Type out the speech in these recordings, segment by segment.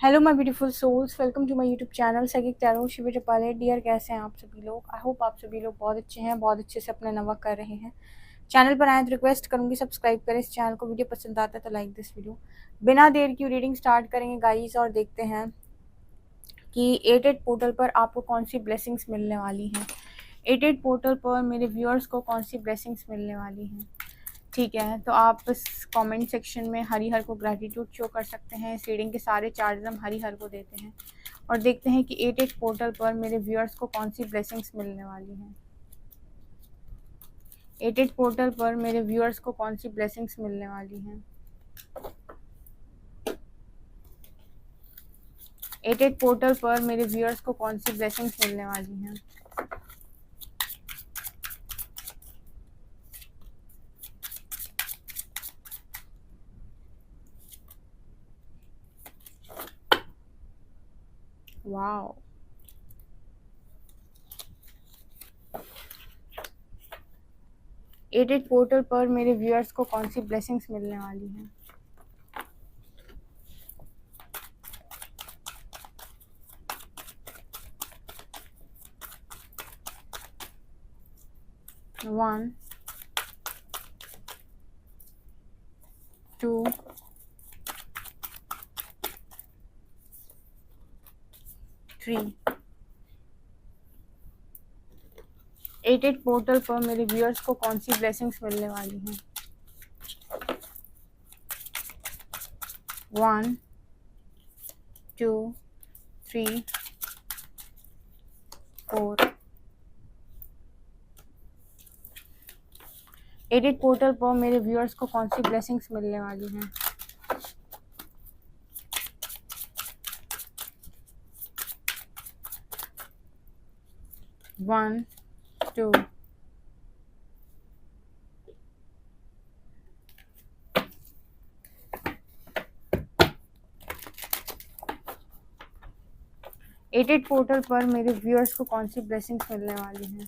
Hello my beautiful souls, welcome to my YouTube channel sagic tarot Shiv Japale. Dear, कैसे हैं आप सभी लोग? आई होप आप सभी लोग बहुत अच्छे हैं, बहुत अच्छे से अपना नवा कर रहे हैं। चैनल पर आए तो रिक्वेस्ट करूंगी सब्सक्राइब करें इस चैनल को। वीडियो पसंद आता है तो लाइक दिस वीडियो। बिना देर की रीडिंग स्टार्ट करेंगे गाइस और देखते हैं कि 88 पोर्टल पर आपको कौन सी ब्लेसिंग्स मिलने वाली हैं। 88 पोर्टल पर मेरे व्यूअर्स को कौन सी ब्लेसिंग्स मिलने वाली हैं। ठीक है, तो आप इस कमेंट सेक्शन में हरिहर को ग्रैटिट्यूड शो कर सकते हैं। इस रीडिंग के सारे चार्जेस हम हरिहर को देते हैं और देखते हैं कि 88 पोर्टल पर मेरे व्यूअर्स को कौन सी ब्लेसिंग्स मिलने वाली हैं। 88 पोर्टल पर मेरे व्यूअर्स को कौन सी ब्लेसिंग्स मिलने वाली हैं। 88 पोर्टल पर मेरे व्यूअर्स को कौन सी ब्लेसिंग्स मिलने वाली हैं। वाओ, एट पोर्टल पर मेरे व्यूअर्स को कौन सी ब्लेसिंग्स मिलने वाली हैं। One, to, three. 88 पोर्टल पर मेरे व्यूअर्स को कौन सी ब्लेसिंग्स मिलने वाली हैं। 1, 2, 3, 4। 88 पोर्टल पर मेरे व्यूअर्स को कौन सी ब्लेसिंग्स मिलने वाली हैं। 1, 2, 88 पोर्टल पर मेरे व्यूअर्स को कौन सी ब्लेसिंग्स मिलने वाली हैं।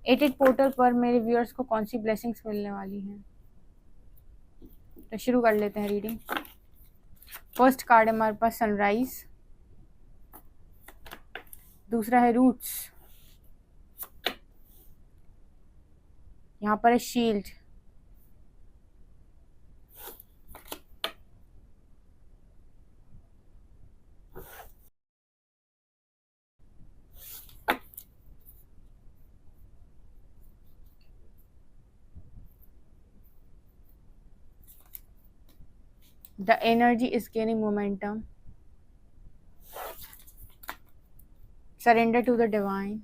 एट पोर्टल पर मेरे व्यूअर्स को कौन सी ब्लेसिंग्स मिलने वाली हैं। तो शुरू कर लेते हैं रीडिंग। फर्स्ट कार्ड है हमारे पास सनराइज, दूसरा है रूट्स, यहाँ पर है shield, the energy is gaining momentum, surrender to the divine,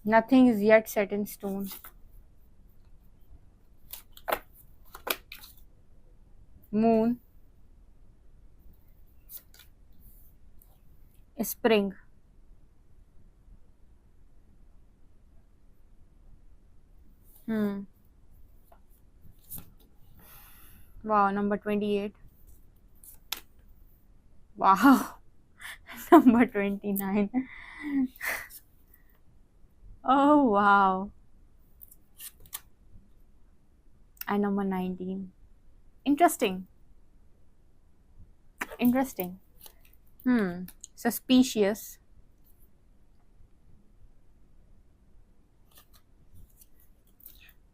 nothing is yet set in stone, moon, spring, wow, number 28, wow, number 29, oh wow, and number 19. Interesting. Suspicious,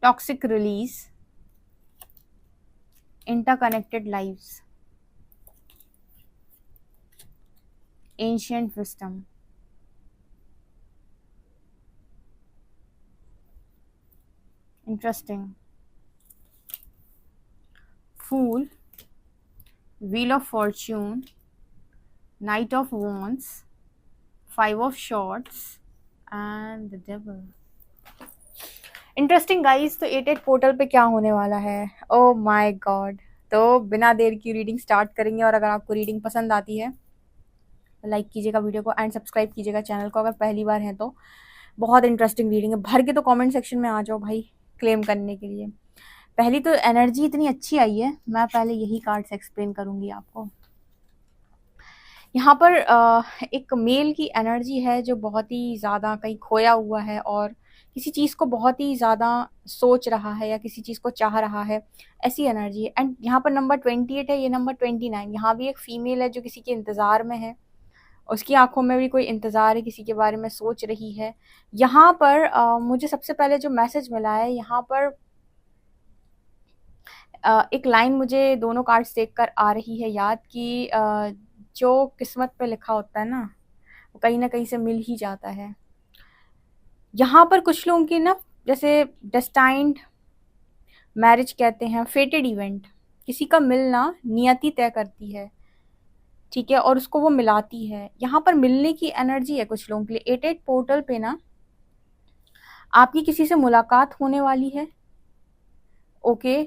toxic release, interconnected lives, ancient wisdom, interesting, fool, wheel of fortune, knight of wands, 5 of swords and the devil. Interesting guys, तो 88 portal पे क्या होने वाला है? Oh my God. तो बिना देर की reading start करेंगे और अगर आपको रीडिंग पसंद आती है तो लाइक कीजिएगा वीडियो को एंड सब्सक्राइब कीजिएगा चैनल को अगर पहली बार है तो। बहुत इंटरेस्टिंग रीडिंग है, भर के तो कमेंट सेक्शन में आ जाओ भाई क्लेम करने के लिए। पहली तो एनर्जी इतनी अच्छी आई है, मैं पहले यही कार्ड्स एक्सप्लेन करूंगी आपको। यहाँ पर एक मेल की एनर्जी है जो बहुत ही ज़्यादा कहीं खोया हुआ है और किसी चीज़ को बहुत ही ज़्यादा सोच रहा है या किसी चीज़ को चाह रहा है, ऐसी एनर्जी है। एंड यहाँ पर नंबर 28 है, ये नंबर 29, यहाँ भी एक फीमेल है जो किसी के इंतज़ार में है, उसकी आंखों में भी कोई इंतज़ार है, किसी के बारे में सोच रही है। यहाँ पर मुझे सबसे पहले जो मैसेज मिला है, यहाँ पर एक लाइन मुझे दोनों कार्ड्स देखकर आ रही है याद कि जो किस्मत पे लिखा होता है ना, वो कहीं ना कहीं से मिल ही जाता है। यहाँ पर कुछ लोगों की ना, जैसे डेस्टाइन्ड मैरिज कहते हैं, फेटेड इवेंट, किसी का मिलना नियति तय करती है, ठीक है, और उसको वो मिलाती है। यहाँ पर मिलने की एनर्जी है कुछ लोगों के लिए। 88 पोर्टल पे ना आपकी किसी से मुलाकात होने वाली है, ओके।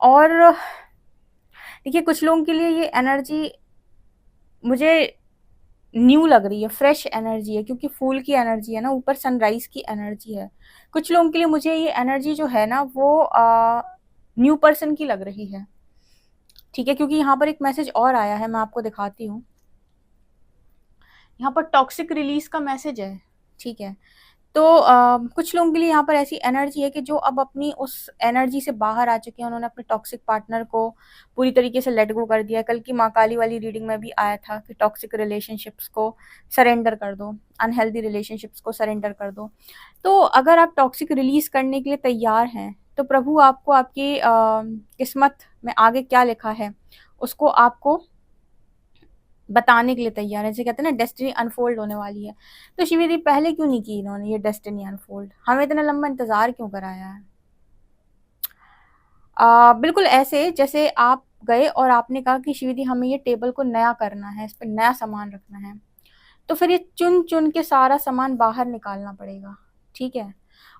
और देखिए कुछ लोगों के लिए ये एनर्जी मुझे न्यू लग रही है, फ्रेश एनर्जी है, क्योंकि फूल की एनर्जी है ना, ऊपर सनराइज की एनर्जी है। कुछ लोगों के लिए मुझे ये एनर्जी जो है ना वो न्यू पर्सन की लग रही है, ठीक है, क्योंकि यहाँ पर एक मैसेज और आया है, मैं आपको दिखाती हूँ। यहाँ पर टॉक्सिक रिलीज का मैसेज है, ठीक है। तो कुछ लोगों के लिए यहाँ पर ऐसी एनर्जी है कि जो अब अपनी उस एनर्जी से बाहर आ चुके हैं, उन्होंने अपने टॉक्सिक पार्टनर को पूरी तरीके से लेट गो कर दिया। कल की माँ काली वाली रीडिंग में भी आया था कि टॉक्सिक रिलेशनशिप्स को सरेंडर कर दो, अनहेल्दी रिलेशनशिप्स को सरेंडर कर दो। तो अगर आप टॉक्सिक रिलीज करने के लिए तैयार हैं तो प्रभु आपको आपकी किस्मत में आगे क्या लिखा है उसको आपको बताने के लिए तैयार है। जैसे कहते हैं ना डेस्टिनी अनफोल्ड होने वाली है। तो शिवी पहले क्यों नहीं की इन्होंने ये डेस्टिनी अनफोल्ड, हमें इतना लंबा इंतजार क्यों कराया है? बिल्कुल ऐसे जैसे आप गए और आपने कहा कि शिवी हमें ये टेबल को नया करना है, इस पर नया सामान रखना है, तो फिर ये चुन चुन के सारा सामान बाहर निकालना पड़ेगा, ठीक है।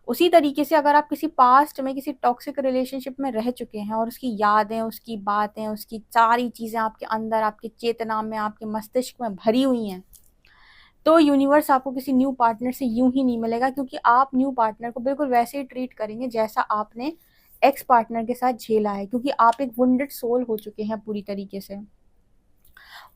उसी तरीके से अगर आप किसी पास्ट में किसी टॉक्सिक रिलेशनशिप में रह चुके हैं और उसकी यादें, उसकी बातें, उसकी सारी चीज़ें आपके अंदर, आपके चेतना में, आपके मस्तिष्क में भरी हुई हैं, तो यूनिवर्स आपको किसी न्यू पार्टनर से यूं ही नहीं मिलेगा, क्योंकि आप न्यू पार्टनर को बिल्कुल वैसे ही ट्रीट करेंगे जैसा आपने एक्स पार्टनर के साथ झेला है, क्योंकि आप एक वुंडेड सोल हो चुके हैं पूरी तरीके से।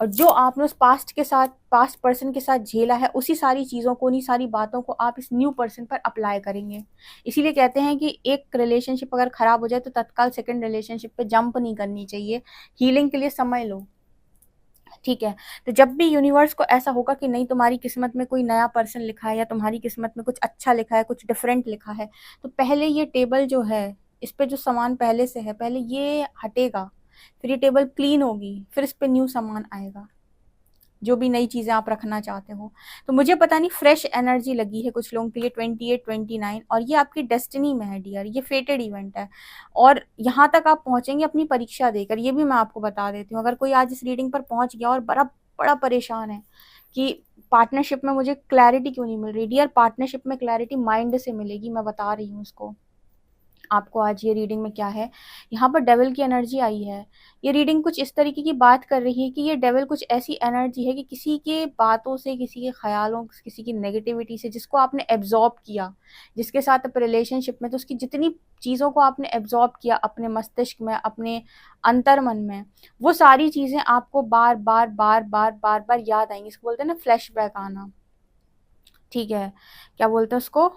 और जो आपने उस पास्ट पर्सन के साथ झेला है, उसी सारी चीज़ों को, उन्हीं सारी बातों को आप इस न्यू पर्सन पर अप्लाई करेंगे। इसीलिए कहते हैं कि एक रिलेशनशिप अगर खराब हो जाए तो तत्काल सेकंड रिलेशनशिप पे जंप नहीं करनी चाहिए, हीलिंग के लिए समय लो, ठीक है। तो जब भी यूनिवर्स को ऐसा होगा कि नहीं तुम्हारी किस्मत में कोई नया पर्सन लिखा है या तुम्हारी किस्मत में कुछ अच्छा लिखा है, कुछ डिफरेंट लिखा है, तो पहले ये टेबल जो है, इस पे जो सामान पहले से है, पहले ये हटेगा, फिर ये टेबल क्लीन होगी, फिर इस पे न्यू सामान आएगा, जो भी नई चीज़ें आप रखना चाहते हो। तो मुझे पता नहीं फ्रेश एनर्जी लगी है कुछ लोगों के लिए 28, 29, और ये आपकी डेस्टिनी में है डियर, ये फेटेड इवेंट है। और यहाँ तक आप पहुँचेंगे अपनी परीक्षा देकर, ये भी मैं आपको बता देती हूँ। अगर कोई आज इस रीडिंग पर पहुँच गया और बड़ा बड़ा परेशान है कि पार्टनरशिप में मुझे क्लैरिटी क्यों नहीं मिल रही, डियर पार्टनरशिप में क्लैरिटी माइंड से मिलेगी, मैं बता रही हूँ उसको आपको। आज ये रीडिंग में क्या है, यहाँ पर डेविल की एनर्जी आई है। ये रीडिंग कुछ इस तरीके की बात कर रही है कि ये डेविल कुछ ऐसी एनर्जी है कि किसी के बातों से, किसी के ख्यालों, किसी की नेगेटिविटी से, जिसको आपने एब्जॉर्ब किया, जिसके साथ आप रिलेशनशिप में, तो उसकी जितनी चीज़ों को आपने एब्जॉर्ब किया अपने मस्तिष्क में, अपने अंतर मन में, वो सारी चीज़ें आपको बार बार बार बार बार बार याद आएंगी। इसको बोलते हैं ना फ्लैशबैक आना, ठीक है। क्या बोलते हैं उसको,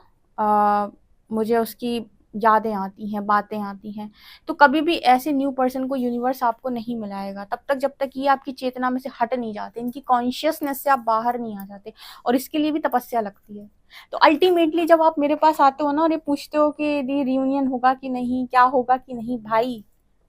मुझे उसकी यादें आती हैं, बातें आती हैं। तो कभी भी ऐसे न्यू पर्सन को यूनिवर्स आपको नहीं मिलाएगा तब तक जब तक ये आपकी चेतना में से हट नहीं जाते, इनकी कॉन्शियसनेस से आप बाहर नहीं आ जाते, और इसके लिए भी तपस्या लगती है। तो अल्टीमेटली जब आप मेरे पास आते हो ना और ये पूछते हो कि दी रियूनियन होगा कि नहीं, क्या होगा कि नहीं, भाई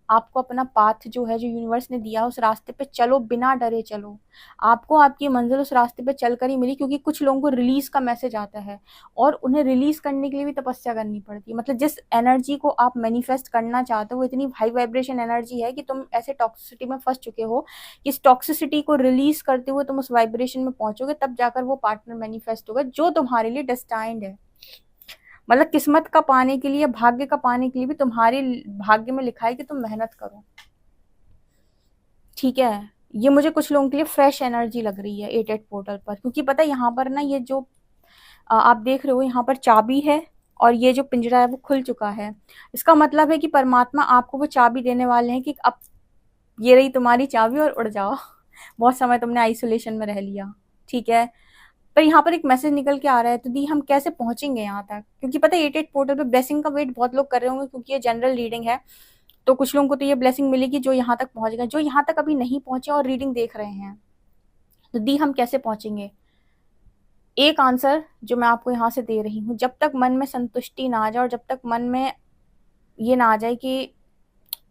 आपको अपना पाथ जो है, जो यूनिवर्स ने दिया, उस रास्ते पे चलो, बिना डरे चलो। आपको आपकी मंजिल उस रास्ते पे चलकर ही मिली, क्योंकि कुछ लोगों को रिलीज का मैसेज आता है और उन्हें रिलीज करने के लिए भी तपस्या करनी पड़ती है। मतलब जिस एनर्जी को आप मैनिफेस्ट करना चाहते हो वो इतनी हाई वाइब्रेशन एनर्जी है कि तुम ऐसे टॉक्सिसिटी में फंस चुके हो कि इस टॉक्सिसिटी को रिलीज करते हुए तुम उस वाइब्रेशन में पहुंचोगे, तब जाकर वो पार्टनर मैनिफेस्ट होगा जो तुम्हारे लिए डेस्टाइंड है। मतलब किस्मत का पाने के लिए, भाग्य का पाने के लिए भी तुम्हारे भाग्य में लिखा है कि तुम मेहनत करो, ठीक है। ये मुझे कुछ लोगों के लिए फ्रेश एनर्जी लग रही है 88 पोर्टल पर, क्योंकि पता है यहाँ पर ना ये जो आप देख रहे हो यहाँ पर चाबी है और ये जो पिंजरा है वो खुल चुका है। इसका मतलब है कि परमात्मा आपको वो चाबी देने वाले हैं कि अब ये रही तुम्हारी चाबी और उड़ जाओ। बहुत समय तुमने आइसोलेशन में रह लिया, ठीक है। पर यहाँ पर एक मैसेज निकल के आ रहा है, तो दी हम कैसे पहुंचेंगे यहाँ तक, क्योंकि पता है 88 पोर्टल पे ब्लेसिंग का वेट बहुत लोग कर रहे होंगे, क्योंकि ये जनरल रीडिंग है। तो कुछ लोगों को तो ये ब्लेसिंग मिलेगी जो यहाँ तक पहुंच गए, जो यहाँ तक अभी नहीं पहुंचे और रीडिंग देख रहे हैं। तो दी हम कैसे पहुंचेंगे, एक आंसर जो मैं आपको यहाँ से दे रही हूँ, जब तक मन में संतुष्टि ना आ जाए और जब तक मन में ये ना आ जाए कि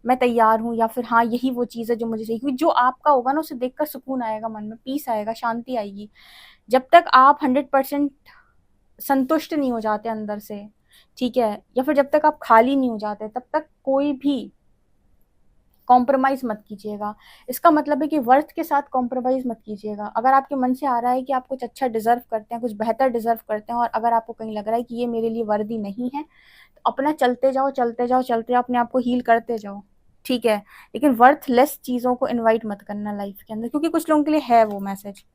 मैं तैयार हूँ या फिर हाँ यही वो चीज़ है जो मुझे चाहिए, क्योंकि जो आपका होगा ना उसे देखकर सुकून आएगा, मन में पीस आएगा, शांति आएगी। जब तक आप 100% संतुष्ट नहीं हो जाते अंदर से, ठीक है, या फिर जब तक आप खाली नहीं हो जाते, तब तक कोई भी कॉम्प्रोमाइज मत कीजिएगा। इसका मतलब है कि वर्थ के साथ कॉम्प्रोमाइज मत कीजिएगा। अगर आपके मन से आ रहा है कि आप कुछ अच्छा डिजर्व करते हैं, कुछ बेहतर डिजर्व करते हैं, और अगर आपको कहीं लग रहा है कि ये मेरे लिए वर्दी नहीं है, तो अपना चलते जाओ चलते जाओ चलते जाओ, अपने आप को हील करते जाओ, ठीक है। लेकिन वर्थलेस चीज़ों को इन्वाइट मत करना लाइफ के अंदर, क्योंकि कुछ लोगों के लिए है वो मैसेज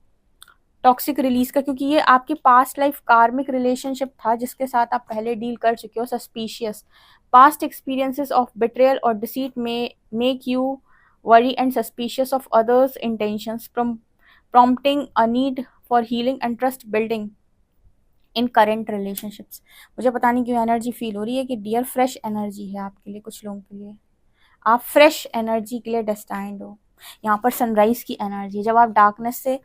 टॉक्सिक रिलीज का, क्योंकि ये आपके पास्ट लाइफ कार्मिक रिलेशनशिप था जिसके साथ आप पहले डील कर चुके हो। Suspicious past experiences of betrayal और डिसीट में make you worry and suspicious of others intentions, prompting a need for healing and trust building in current relationships. मुझे पता नहीं क्यों एनर्जी फील हो रही है कि डियर फ्रेश एनर्जी है आपके लिए, कुछ लोगों के लिए आप फ्रेश एनर्जी के लिए डेस्टाइंड हो। यहाँ पर सनराइज की एनर्जी, जब आप डार्कनेस से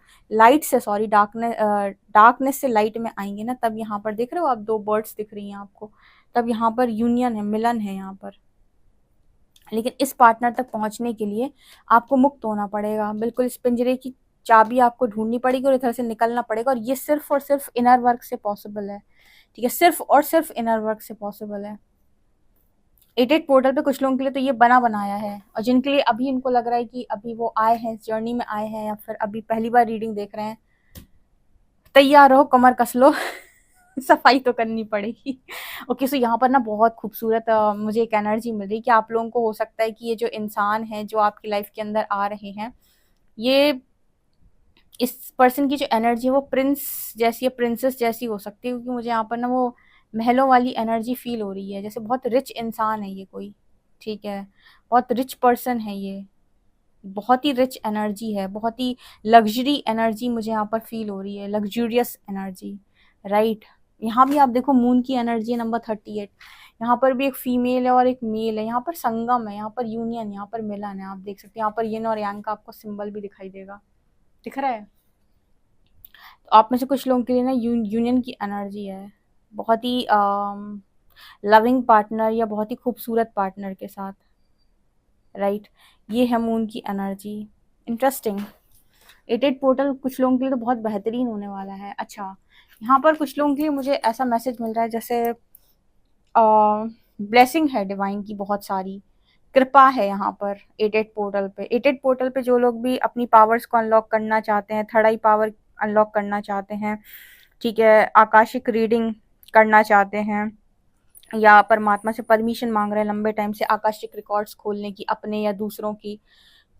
लाइट में आएंगे ना, तब यहाँ पर देख रहे हो आप दो बर्ड्स दिख रही हैं आपको, तब यहाँ पर यूनियन है, मिलन है यहाँ पर। लेकिन इस पार्टनर तक पहुंचने के लिए आपको मुक्त होना पड़ेगा, बिल्कुल इस पिंजरे की चाबी आपको ढूंढनी पड़ेगी और इधर से निकलना पड़ेगा, और ये सिर्फ और सिर्फ इनर वर्क से पॉसिबल है, ठीक है, सिर्फ और सिर्फ इनर वर्क से पॉसिबल है। 88 पोर्टल पे कुछ लोगों के लिए तो ये बना बनाया है, और जिनके लिए अभी इनको लग रहा है कि अभी वो आए हैं, इस जर्नी में आए हैं, या फिर अभी पहली बार रीडिंग देख रहे हैं, तैयार रहो, कमर कस लो। सफाई तो करनी पड़ेगी। ओके, सो यहाँ पर ना बहुत खूबसूरत मुझे एक एनर्जी मिल रही है कि आप लोगों को हो सकता है कि ये जो इंसान है जो आपकी लाइफ के अंदर आ रहे हैं, ये इस पर्सन की जो एनर्जी है वो प्रिंस जैसी है, प्रिंसेस जैसी हो सकती है, क्योंकि मुझे यहाँ पर ना वो महलों वाली एनर्जी फील हो रही है, जैसे बहुत रिच इंसान है ये कोई, ठीक है, बहुत रिच पर्सन है ये, बहुत ही रिच एनर्जी है, बहुत ही लग्जरी एनर्जी मुझे यहाँ पर फील हो रही है, लग्जूरियस एनर्जी, राइट। यहाँ भी आप देखो मून की एनर्जी है नंबर 38, यहाँ पर भी एक फीमेल है और एक मेल है, यहाँ पर संगम है, यहाँ पर यूनियन, यहाँ पर मिलन है, आप देख सकते हैं यहाँ पर यिन और यांग का आपको सिंबल भी दिखाई देगा, दिख रहा है। तो आप में से कुछ लोगों के लिए ना यूनियन की एनर्जी है, बहुत ही लविंग पार्टनर या बहुत ही खूबसूरत पार्टनर के साथ, राइट। ये है मून की एनर्जी, इंटरेस्टिंग। 88 पोर्टल कुछ लोगों के लिए तो बहुत बेहतरीन होने वाला है। अच्छा, यहाँ पर कुछ लोगों के लिए मुझे ऐसा मैसेज मिल रहा है जैसे ब्लेसिंग है डिवाइन की, बहुत सारी कृपा है यहाँ पर 88 पोर्टल पे। 88 पोर्टल पे जो लोग भी अपनी पावर्स को अनलॉक करना चाहते हैं, थर्ड आई पावर अनलॉक करना चाहते हैं, ठीक है, आकाशिक रीडिंग करना चाहते हैं, या परमात्मा से परमिशन मांग रहे हैं लंबे टाइम से आकाशिक रिकॉर्ड्स खोलने की, अपने या दूसरों की,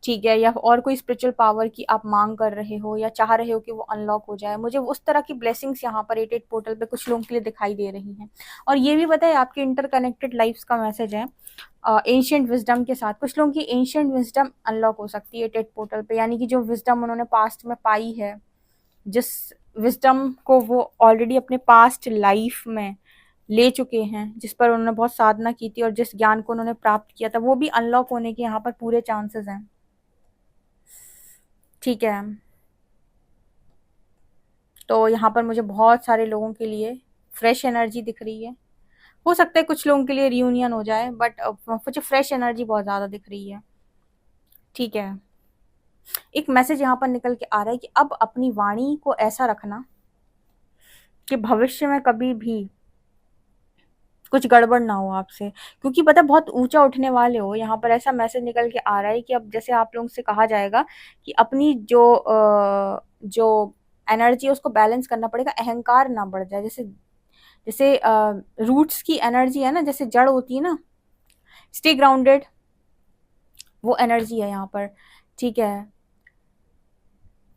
ठीक है, या और कोई स्पिरिचुअल पावर की आप मांग कर रहे हो या चाह रहे हो कि वो अनलॉक हो जाए, मुझे उस तरह की ब्लेसिंग्स यहाँ पर 88 पोर्टल पे कुछ लोगों के लिए दिखाई दे रही हैं। और ये भी बताए आपके इंटरकनेक्टेड लाइफ्स का मैसेज है एंशिएंट विजडम के साथ। कुछ लोगों की एंशिएंट विजडम अनलॉक हो सकती है 88 पोर्टल पे, यानी कि जो विजडम उन्होंने पास्ट में पाई है, जिस विजडम को वो ऑलरेडी अपने पास्ट लाइफ में ले चुके हैं, जिस पर उन्होंने बहुत साधना की थी और जिस ज्ञान को उन्होंने प्राप्त किया था, वो भी अनलॉक होने के यहाँ पर पूरे चांसेस हैं, ठीक है। तो यहाँ पर मुझे बहुत सारे लोगों के लिए फ्रेश एनर्जी दिख रही है, हो सकता है कुछ लोगों के लिए रियूनियन हो जाए, बट मुझे फ्रेश एनर्जी बहुत ज़्यादा दिख रही है, ठीक है। एक मैसेज यहाँ पर निकल के आ रहा है कि अब अपनी वाणी को ऐसा रखना कि भविष्य में कभी भी कुछ गड़बड़ ना हो आपसे, क्योंकि पता बहुत ऊंचा उठने वाले हो। यहाँ पर ऐसा मैसेज निकल के आ रहा है कि अब जैसे आप लोगों से कहा जाएगा कि अपनी जो एनर्जी है उसको बैलेंस करना पड़ेगा, अहंकार ना बढ़ जाए, जैसे जैसे रूट्स की एनर्जी है ना, जैसे जड़ होती है ना, स्टे ग्राउंडेड, वो एनर्जी है यहाँ पर, ठीक है।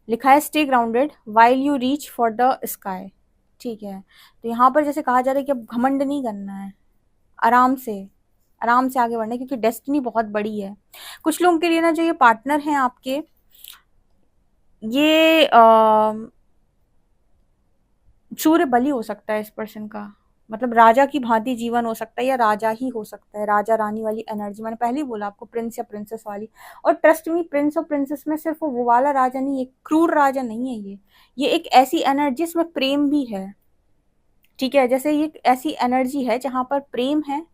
लिखा है stay grounded while you reach for the sky, ठीक है। तो यहाँ पर जैसे कहा जा रहा है कि अब घमंड नहीं करना है, आराम से, आराम से आगे बढ़ना है, क्योंकि डेस्टिनी बहुत बड़ी है। कुछ लोगों के लिए ना जो ये पार्टनर हैं आपके, ये सूर्य बलि हो सकता है इस पर्सन का, मतलब राजा की भांति जीवन हो सकता है, या राजा ही हो सकता है, राजा रानी वाली एनर्जी, मैंने पहले ही बोला आपको, प्रिंस या प्रिंसेस वाली। और ट्रस्ट मी, प्रिंस और प्रिंसेस में सिर्फ वो वाला राजा नहीं है, क्रूर राजा नहीं है ये एक ऐसी एनर्जी जिसमें प्रेम भी है। ठीक है, जैसे ये एक ऐसी एनर्जी है जहां पर प्रेम है,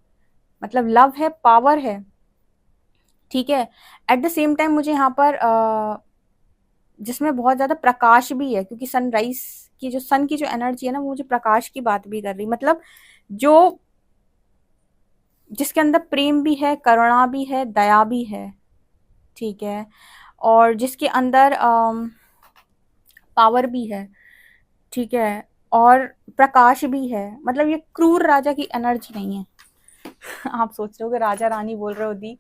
मतलब लव है, पावर है। ठीक है, एट द सेम टाइम मुझे यहाँ पर जिसमें बहुत ज्यादा प्रकाश भी है, क्योंकि सनराइज की जो सन की जो एनर्जी है ना, वो मुझे प्रकाश की बात भी कर रही, मतलब जो जिसके अंदर प्रेम भी है, करुणा भी है, दया भी है। ठीक है, और जिसके अंदर पावर भी है। ठीक है, और प्रकाश भी है, मतलब ये क्रूर राजा की एनर्जी नहीं है। आप सोच रहे हो कि राजा रानी बोल रहे हो दी,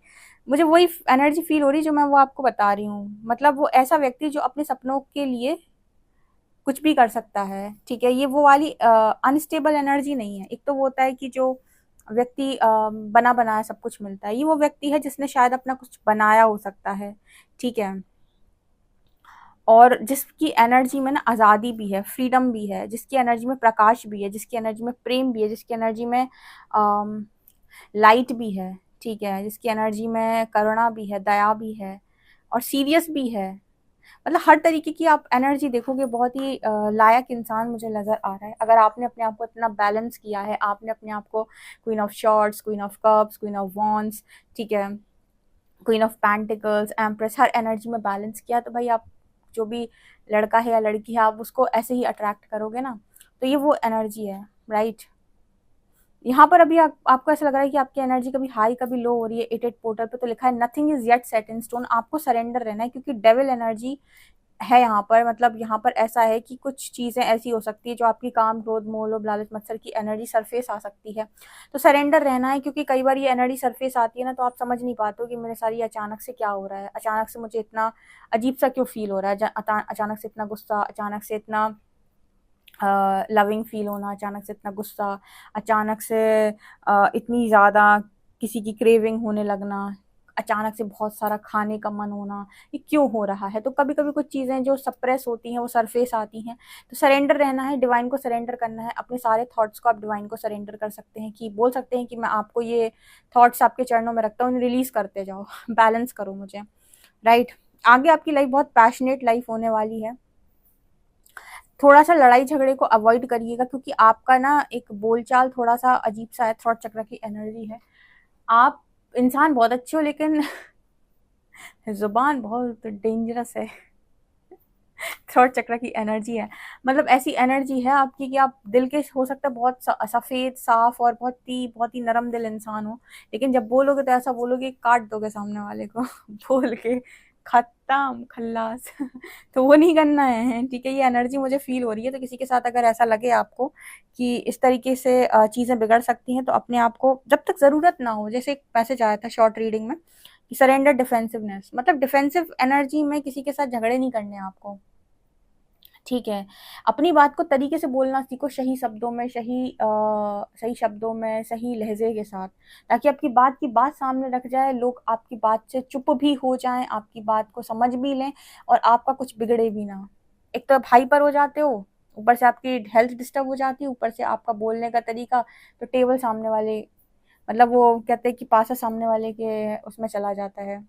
मुझे वही एनर्जी फील हो रही जो मैं वो आपको बता रही हूँ, मतलब वो ऐसा व्यक्ति जो अपने सपनों के लिए कुछ भी कर सकता है। ठीक है, ये वो वाली अनस्टेबल एनर्जी नहीं है। एक तो वो होता है कि जो व्यक्ति बना बनाया सब कुछ मिलता है, ये वो व्यक्ति है जिसने शायद अपना कुछ बनाया हो सकता है। ठीक है, और जिसकी एनर्जी में ना आज़ादी भी है, फ्रीडम भी है, जिसकी एनर्जी में प्रकाश भी है, जिसकी एनर्जी में प्रेम भी है, जिसकी एनर्जी में लाइट भी है। ठीक है, जिसकी एनर्जी में करुणा भी है, दया भी है, और सीरियस भी है। मतलब हर तरीके की आप एनर्जी देखोगे, बहुत ही लायक इंसान मुझे नज़र आ रहा है। अगर आपने अपने आप को इतना बैलेंस किया है, आपने अपने आप को queen of shorts, queen of cups, queen of wands, ठीक है, queen of pentacles, empress, her energy में बैलेंस किया, तो भाई आप जो भी लड़का है या लड़की है, आप उसको ऐसे ही अट्रैक्ट करोगे ना। तो ये वो एनर्जी है, राइट। यहाँ पर अभी आपको ऐसा लग रहा है कि आपकी एनर्जी कभी हाई कभी लो हो रही है। एटेड पोर्टल पे तो लिखा है nothing is yet set in stone, आपको सरेंडर रहना है, क्योंकि डेविल एनर्जी है यहाँ पर। मतलब यहाँ पर ऐसा है कि कुछ चीजें ऐसी हो सकती है जो आपकी काम, क्रोध, मोह, लोभ, लालच, मत्सर की एनर्जी सरफेस आ सकती है। तो सरेंडर रहना है, क्योंकि कई बार ये एनर्जी सरफेस आती है ना, तो आप समझ नहीं पाते हो कि मेरे साथ ये अचानक से क्या हो रहा है, अचानक से मुझे इतना अजीब सा क्यों फील हो रहा है, अचानक से इतना गुस्सा, अचानक से इतना लविंग फील होना, अचानक से इतना गुस्सा, अचानक से इतनी ज़्यादा किसी की क्रेविंग होने लगना, अचानक से बहुत सारा खाने का मन होना, ये क्यों हो रहा है। तो कभी कभी कुछ चीज़ें जो सप्रेस होती हैं वो सरफेस आती हैं। तो सरेंडर रहना है, डिवाइन को सरेंडर करना है, अपने सारे थॉट्स को आप डिवाइन को सरेंडर कर सकते हैं, कि बोल सकते हैं कि मैं आपको ये थॉट्स आपके चरणों में रखता हूँ, इन्हें रिलीज करते जाओ, बैलेंस करो मुझे, राइट। आगे आपकी लाइफ बहुत पैशनेट लाइफ होने वाली है। थोड़ा सा लड़ाई झगड़े को अवॉइड करिएगा, क्योंकि आपका ना एक बोलचाल थोड़ा सा अजीब सा है, थ्रॉट चक्र की एनर्जी है। आप इंसान बहुत अच्छे हो, लेकिन जुबान बहुत डेंजरस है। थ्रॉट चक्र की एनर्जी है, मतलब ऐसी एनर्जी है आपकी कि आप दिल के हो सकता है बहुत सफेद साफ और बहुत ही नरम दिल इंसान हो, लेकिन जब बोलोगे तो ऐसा बोलोगे काट दोगे सामने वाले को बोल के खत्म खल्लास। तो वो नहीं करना है, ठीक है। ये एनर्जी मुझे फील हो रही है, तो किसी के साथ अगर ऐसा लगे आपको कि इस तरीके से चीज़ें बिगड़ सकती हैं, तो अपने आप को जब तक ज़रूरत ना हो, जैसे एक मैसेज आया था शॉर्ट रीडिंग में कि सरेंडर डिफेंसिवनेस, मतलब डिफेंसिव एनर्जी में किसी के साथ झगड़े नहीं करने आपको। ठीक है, अपनी बात को तरीके से बोलना सीखो, सही शब्दों में, सही शब्दों में, सही लहजे के साथ, ताकि आपकी बात सामने रख जाए, लोग आपकी बात से चुप भी हो जाएं, आपकी बात को समझ भी लें, और आपका कुछ बिगड़े भी ना। एक तो आप हाइपर हो जाते हो, ऊपर से आपकी हेल्थ डिस्टर्ब हो जाती है, ऊपर से आपका बोलने का तरीका, तो टेबल सामने वाले, मतलब वो कहते हैं कि पासा सामने वाले के उसमें चला जाता है।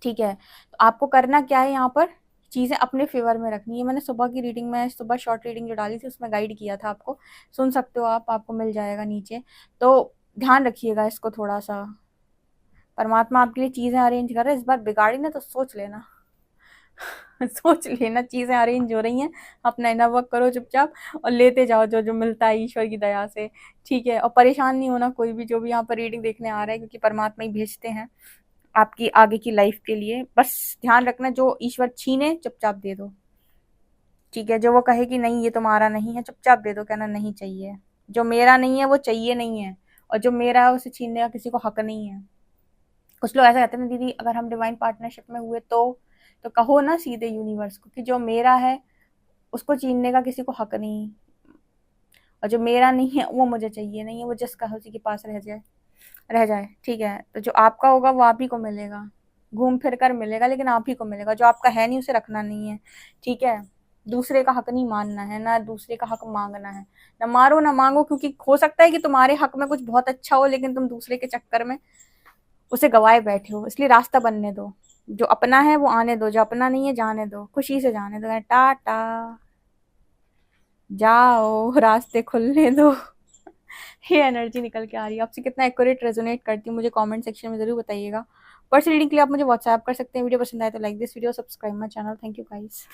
ठीक है, तो आपको करना क्या है, यहाँ पर चीज़ें अपने फेवर में रखनी है। मैंने सुबह की रीडिंग में, सुबह शॉर्ट रीडिंग जो डाली थी उसमें गाइड किया था आपको, सुन सकते हो आप, आपको मिल जाएगा नीचे। तो ध्यान रखिएगा इसको थोड़ा सा, परमात्मा आपके लिए चीज़ें अरेंज कर रहे हैं, इस बार बिगाड़ी ना तो सोच लेना। सोच लेना, चीज़ें अरेंज हो रही हैं, अपना इनर वर्क करो चुपचाप, और लेते जाओ जो जो मिलता है ईश्वर की दया से। ठीक है, और परेशान नहीं होना कोई भी जो भी यहाँ पर रीडिंग देखने आ रहा है, क्योंकि परमात्मा ही भेजते हैं आपकी आगे की लाइफ के लिए। बस ध्यान रखना, जो ईश्वर छीने चुपचाप दे दो। ठीक है, जो वो कहे कि नहीं ये तुम्हारा नहीं है, चुपचाप दे दो, कहना नहीं चाहिए, जो मेरा नहीं है वो चाहिए नहीं है, और जो मेरा है उसे छीनने का किसी को हक नहीं है। कुछ लोग ऐसा कहते हैं ना, दीदी अगर हम डिवाइन पार्टनरशिप में हुए तो कहो ना सीधे यूनिवर्स को कि जो मेरा है उसको छीनने का किसी को हक नहीं, और जो मेरा नहीं है वो मुझे चाहिए नहीं है, वो जिसका है उसी के पास रह जाए, ठीक है। तो जो आपका होगा वो आप ही को मिलेगा, घूम फिर कर मिलेगा, लेकिन आप ही को मिलेगा। जो आपका है नहीं उसे रखना नहीं है, ठीक है। दूसरे का हक नहीं मानना है, ना दूसरे का हक मांगना है। ना मारो ना मांगो, क्योंकि हो सकता है कि तुम्हारे हक में कुछ बहुत अच्छा हो, लेकिन तुम दूसरे के चक्कर में उसे गवाए बैठे हो। इसलिए रास्ता बनने दो, जो अपना है वो आने दो, जो अपना नहीं है जाने दो, खुशी से जाने दो। टाटा, जाओ, रास्ते खुलने दो। ये एनर्जी निकल के आ रही है। आपसे कितना एक्यूरेट रेजोनेट करती है मुझे कमेंट सेक्शन में जरूर बताइएगा। पर्सनल रीडिंग के लिए आप मुझे व्हाट्सएप कर सकते हैं। वीडियो पसंद आए तो like this video, subscribe my channel. Thank you guys.